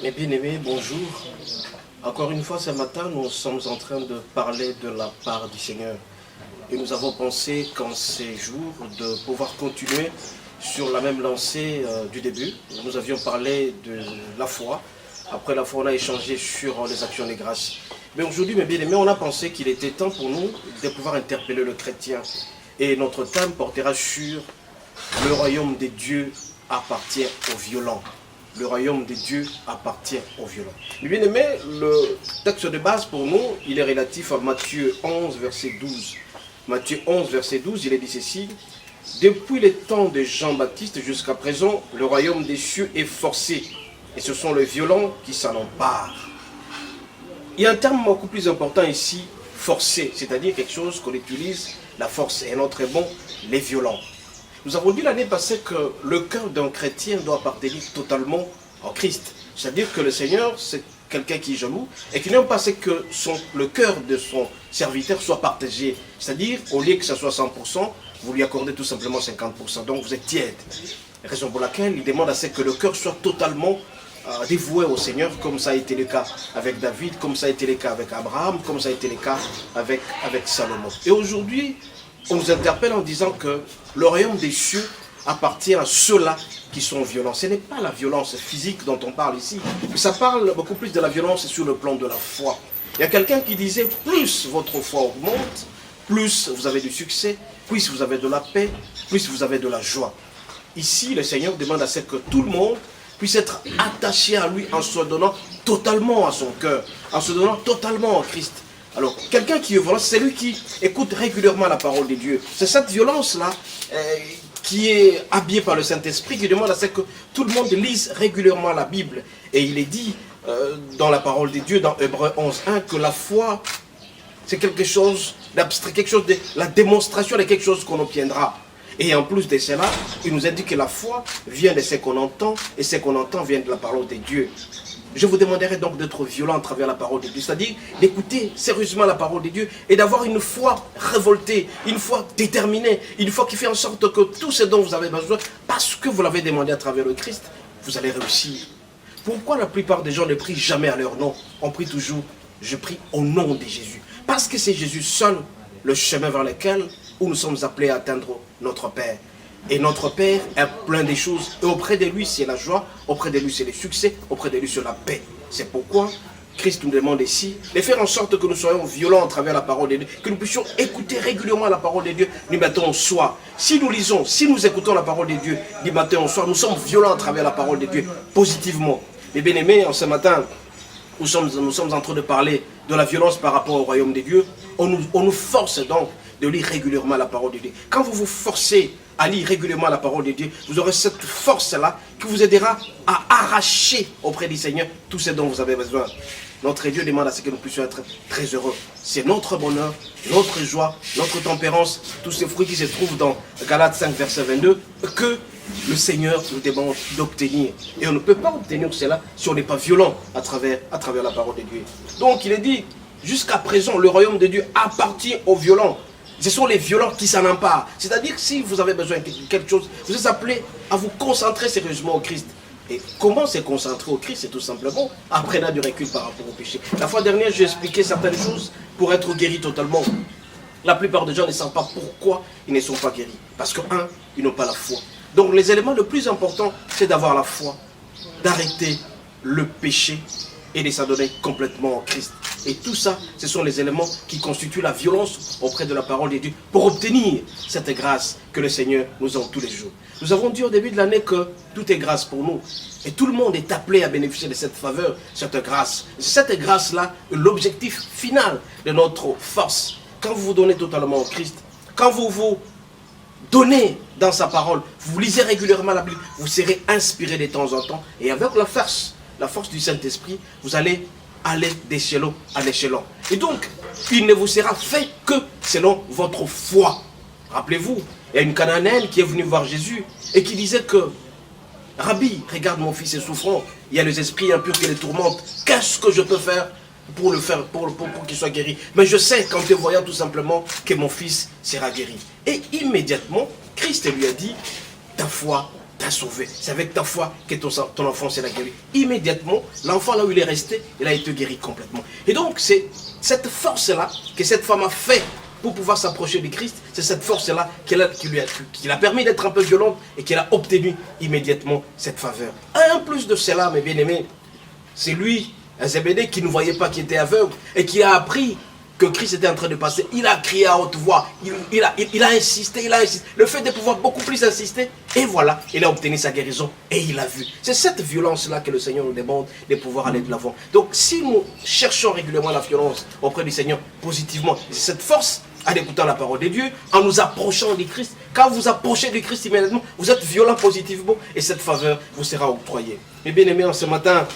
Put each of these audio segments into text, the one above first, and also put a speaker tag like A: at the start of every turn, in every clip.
A: Mes bien-aimés, bonjour. Encore une fois, ce matin, nous sommes en train de parler de la part du Seigneur. Et nous avons pensé qu'en ces jours, de pouvoir continuer sur la même lancée du début. Nous avions parlé de la foi. Après la foi, on a échangé sur les actions des grâces. Mais aujourd'hui, mes bien-aimés, on a pensé qu'il était temps pour nous de pouvoir interpeller le chrétien. Et notre thème portera sur le royaume des dieux appartient aux violents. Le royaume des dieux appartient aux violents. Mais bien aimé, le texte de base pour nous, il est relatif à Matthieu 11, verset 12. Matthieu 11, verset 12, il est dit ceci. Depuis les temps de Jean-Baptiste jusqu'à présent, le royaume des cieux est forcé. Et ce sont les violents qui s'en emparent. Il y a un terme beaucoup plus important ici, forcé. C'est-à-dire quelque chose qu'on utilise, la force. Et un autre est bon, les violents. Nous avons dit l'année passée que le cœur d'un chrétien doit appartenir totalement en Christ. C'est-à-dire que le Seigneur, c'est quelqu'un qui est jaloux et qui n'aime pas que le cœur de son serviteur soit partagé. C'est-à-dire, au lieu que ce soit 100%, vous lui accordez tout simplement 50%. Donc vous êtes tiède. Raison pour laquelle il demande à ce que le cœur soit totalement dévoué au Seigneur, comme ça a été le cas avec David, comme ça a été le cas avec Abraham, comme ça a été le cas avec Salomon. Et aujourd'hui, on nous interpelle en disant que le royaume des cieux appartient à ceux-là qui sont violents. Ce n'est pas la violence physique dont on parle ici, mais ça parle beaucoup plus de la violence sur le plan de la foi. Il y a quelqu'un qui disait, plus votre foi augmente, plus vous avez du succès, plus vous avez de la paix, plus vous avez de la joie. Ici, le Seigneur demande à ce que tout le monde puisse être attaché à lui en se donnant totalement à son cœur, en se donnant totalement à Christ. Alors, quelqu'un qui est violent, c'est lui qui écoute régulièrement la parole de Dieu. C'est cette violence-là qui est habillée par le Saint-Esprit qui demande à ce que tout le monde lise régulièrement la Bible. Et il est dit dans la parole de Dieu, dans Hébreux 11.1, que la foi, c'est quelque chose d'abstrait, quelque chose de la démonstration de quelque chose qu'on obtiendra. Et en plus de cela, il nous a dit que la foi vient de ce qu'on entend, et ce qu'on entend vient de la parole de Dieu. Je vous demanderai donc d'être violent à travers la parole de Dieu, c'est-à-dire d'écouter sérieusement la parole de Dieu et d'avoir une foi révoltée, une foi déterminée, une foi qui fait en sorte que tout ce dont vous avez besoin, parce que vous l'avez demandé à travers le Christ, vous allez réussir. Pourquoi la plupart des gens ne prient jamais à leur nom? On prie toujours, je prie au nom de Jésus. Parce que c'est Jésus seul le chemin vers lequel nous sommes appelés à atteindre notre Père. Et notre Père est plein de choses. Et auprès de lui, c'est la joie. Auprès de lui, c'est le succès. Auprès de lui, c'est la paix. C'est pourquoi Christ nous demande ici de faire en sorte que nous soyons violents à travers la parole de Dieu. Que nous puissions écouter régulièrement la parole de Dieu du matin au soir. Si nous lisons, si nous écoutons la parole de Dieu du matin au soir, nous sommes violents à travers la parole de Dieu, positivement. Mes bien-aimés, en ce matin, nous sommes en train de parler de la violence par rapport au royaume de Dieu. On nous force donc de lire régulièrement la parole de Dieu. Quand vous vous forcez à lire régulièrement la parole de Dieu, vous aurez cette force-là qui vous aidera à arracher auprès du Seigneur tout ce dont vous avez besoin. Notre Dieu demande à ce que nous puissions être très heureux. C'est notre bonheur, notre joie, notre tempérance, tous ces fruits qui se trouvent dans Galates 5, verset 22, que le Seigneur nous demande d'obtenir. Et on ne peut pas obtenir cela si on n'est pas violent à travers la parole de Dieu. Donc il est dit, jusqu'à présent, le royaume de Dieu appartient aux violents. Ce sont les violents qui s'en emparent. C'est-à-dire que si vous avez besoin de quelque chose, vous êtes appelé à vous concentrer sérieusement au Christ. Et comment se concentrer au Christ? C'est tout simplement en prenant du recul par rapport au péché. La fois dernière, j'ai expliqué certaines choses pour être guéri totalement. La plupart des gens ne savent pas pourquoi ils ne sont pas guéris. Parce que, ils n'ont pas la foi. Donc les éléments le plus important, c'est d'avoir la foi, d'arrêter le péché et de s'adonner complètement au Christ. Et tout ça, ce sont les éléments qui constituent la violence auprès de la parole de Dieu pour obtenir cette grâce que le Seigneur nous offre tous les jours. Nous avons dit au début de l'année que tout est grâce pour nous. Et tout le monde est appelé à bénéficier de cette faveur, cette grâce. Cette grâce-là est l'objectif final de notre force. Quand vous vous donnez totalement au Christ, quand vous vous donnez dans sa parole, vous lisez régulièrement la Bible, vous serez inspiré de temps en temps. Et avec la force du Saint-Esprit, vous allez aller d'échelon en échelon. Et donc, il ne vous sera fait que selon votre foi. Rappelez-vous, il y a une Cananéenne qui est venue voir Jésus et qui disait que Rabbi, regarde mon fils est souffrant, il y a les esprits impurs qui les tourmentent. Qu'est-ce que je peux faire pour qu'il soit guéri? Mais je sais qu'en te voyant tout simplement que mon fils sera guéri. Et immédiatement, Christ lui a dit, ta foi t'a sauvé. C'est avec ta foi que ton enfant s'est guéri. Immédiatement, l'enfant là où il est resté, il a été guéri complètement. Et donc, c'est cette force-là que cette femme a fait pour pouvoir s'approcher du Christ. C'est cette force-là qui l'a permis d'être un peu violente et qu'elle a obtenu immédiatement cette faveur. En plus de cela, mes bien-aimés, c'est lui, Zébédée, qui ne voyait pas, qui était aveugle et qui a appris que Christ était en train de passer. Il a crié à haute voix, il a insisté, Le fait de pouvoir beaucoup plus insister, et voilà, il a obtenu sa guérison et il a vu. C'est cette violence-là que le Seigneur nous demande de pouvoir aller de l'avant. Donc si nous cherchons régulièrement la violence auprès du Seigneur positivement, c'est cette force en écoutant la parole de Dieu, en nous approchant du Christ. Quand vous approchez du Christ immédiatement, vous êtes violent positivement et cette faveur vous sera octroyée. Mes bien-aimés, ce matin,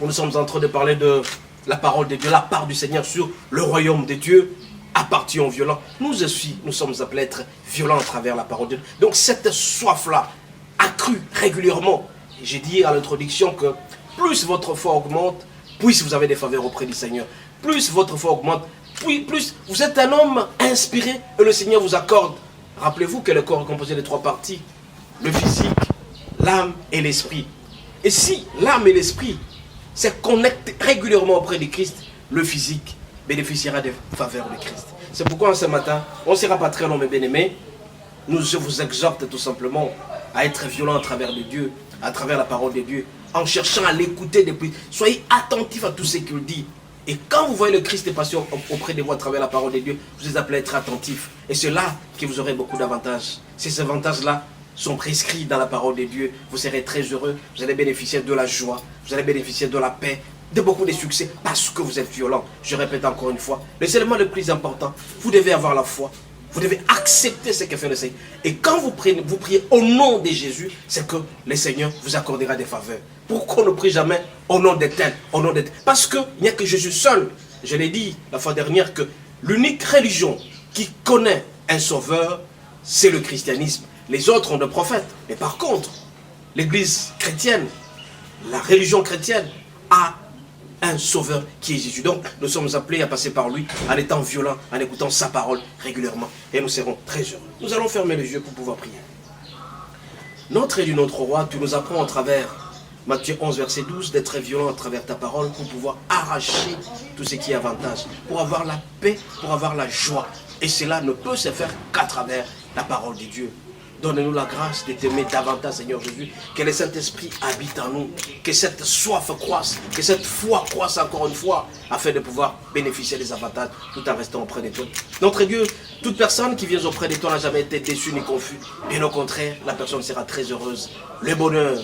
A: nous sommes en train de parler de la parole de Dieu, la part du Seigneur sur le royaume de Dieu appartient aux violents. Nous aussi, nous sommes appelés à être violents à travers la parole de Dieu. Donc cette soif-là, accrue régulièrement, j'ai dit à l'introduction que plus votre foi augmente, plus vous avez des faveurs auprès du Seigneur. Plus votre foi augmente, plus vous êtes un homme inspiré et le Seigneur vous accorde. Rappelez-vous que le corps est composé de 3 parties, le physique, l'âme et l'esprit. Et si l'âme et l'esprit se connectent régulièrement auprès du Christ, le physique bénéficiera des faveurs du Christ. C'est pourquoi ce matin, on ne sera pas très long mes bien-aimés, je vous exhorte tout simplement à être violent à travers de Dieu, à travers la parole de Dieu, en cherchant à l'écouter depuis. Soyez attentifs à tout ce qu'il dit. Et quand vous voyez le Christ passer auprès de vous à travers la parole de Dieu, vous êtes appelés à être attentifs. Et c'est là que vous aurez beaucoup d'avantages. Si ces avantages-là sont prescrits dans la parole de Dieu, vous serez très heureux, vous allez bénéficier de la joie, vous allez bénéficier de la paix, de beaucoup de succès, parce que vous êtes violent. Je répète encore une fois, c'est l'élément le plus important, vous devez avoir la foi, vous devez accepter ce que fait le Seigneur. Et quand vous priez au nom de Jésus, c'est que le Seigneur vous accordera des faveurs. Pourquoi on ne prie jamais au nom de tel, au nom de tel? Parce qu'il n'y a que Jésus seul. Je l'ai dit la fois dernière que l'unique religion qui connaît un sauveur, c'est le christianisme. Les autres ont des prophètes. Mais par contre, l'église chrétienne, la religion chrétienne a un sauveur qui est Jésus. Donc, nous sommes appelés à passer par lui en étant violents, en écoutant sa parole régulièrement. Et nous serons très heureux. Nous allons fermer les yeux pour pouvoir prier. Notre et du notre roi, tu nous apprends à travers Matthieu 11, verset 12, d'être violent à travers ta parole pour pouvoir arracher tout ce qui est avantage, pour avoir la paix, pour avoir la joie. Et cela ne peut se faire qu'à travers la parole de Dieu. Donne-nous la grâce de t'aimer davantage, Seigneur Jésus. Que le Saint-Esprit habite en nous. Que cette soif croisse. Que cette foi croisse encore une fois. Afin de pouvoir bénéficier des avantages tout en restant auprès de toi. Notre Dieu, toute personne qui vient auprès de toi n'a jamais été déçue ni confus. Bien au contraire, la personne sera très heureuse. Le bonheur,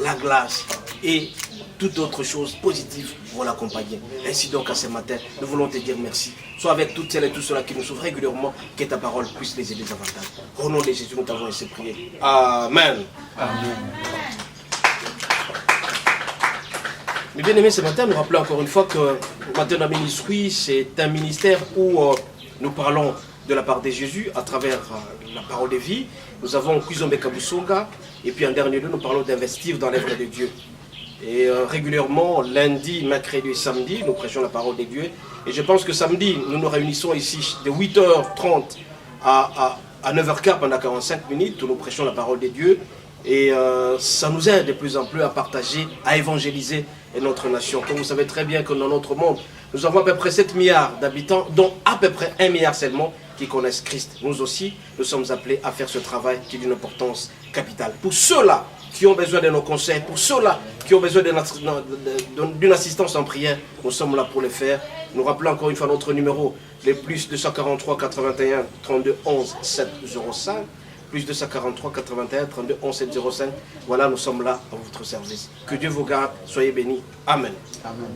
A: la glace et toute autre chose positive vont l'accompagner. Ainsi donc, à ce matin, nous voulons te dire merci. Sois avec toutes celles et tous ceux-là qui nous sauvent régulièrement, que ta parole puisse les aider davantage. Au nom de Jésus, nous t'avons ainsi prié. Amen. Amen. Mais bien aimés, ce matin, nous rappelons encore une fois que Matin Ministry, c'est un ministère où nous parlons de la part de Jésus à travers la parole de vie. Nous avons Kuzombe Kabusonga et puis en dernier lieu, nous parlons d'investir dans l'œuvre de Dieu. Et régulièrement, lundi, mercredi et samedi, nous prêchons la parole de Dieu. Et je pense que samedi, nous nous réunissons ici de 8h30 à 9h15 pendant 45 minutes, où nous prêchons la parole de Dieu. Et ça nous aide de plus en plus à partager, à évangéliser notre nation. Comme vous savez très bien que dans notre monde, nous avons à peu près 7 milliards d'habitants, dont à peu près 1 milliard seulement qui connaissent Christ. Nous aussi, nous sommes appelés à faire ce travail qui est d'une importance capitale. Pour ceux-là qui ont besoin de nos conseils, pour ceux-là qui ont besoin d'une assistance en prière, nous sommes là pour le faire. Nous rappelons encore une fois notre numéro, les plus 243 81 32 11 705, plus 243 81 32 11 705. Voilà, nous sommes là à votre service. Que Dieu vous garde, soyez bénis. Amen. Amen.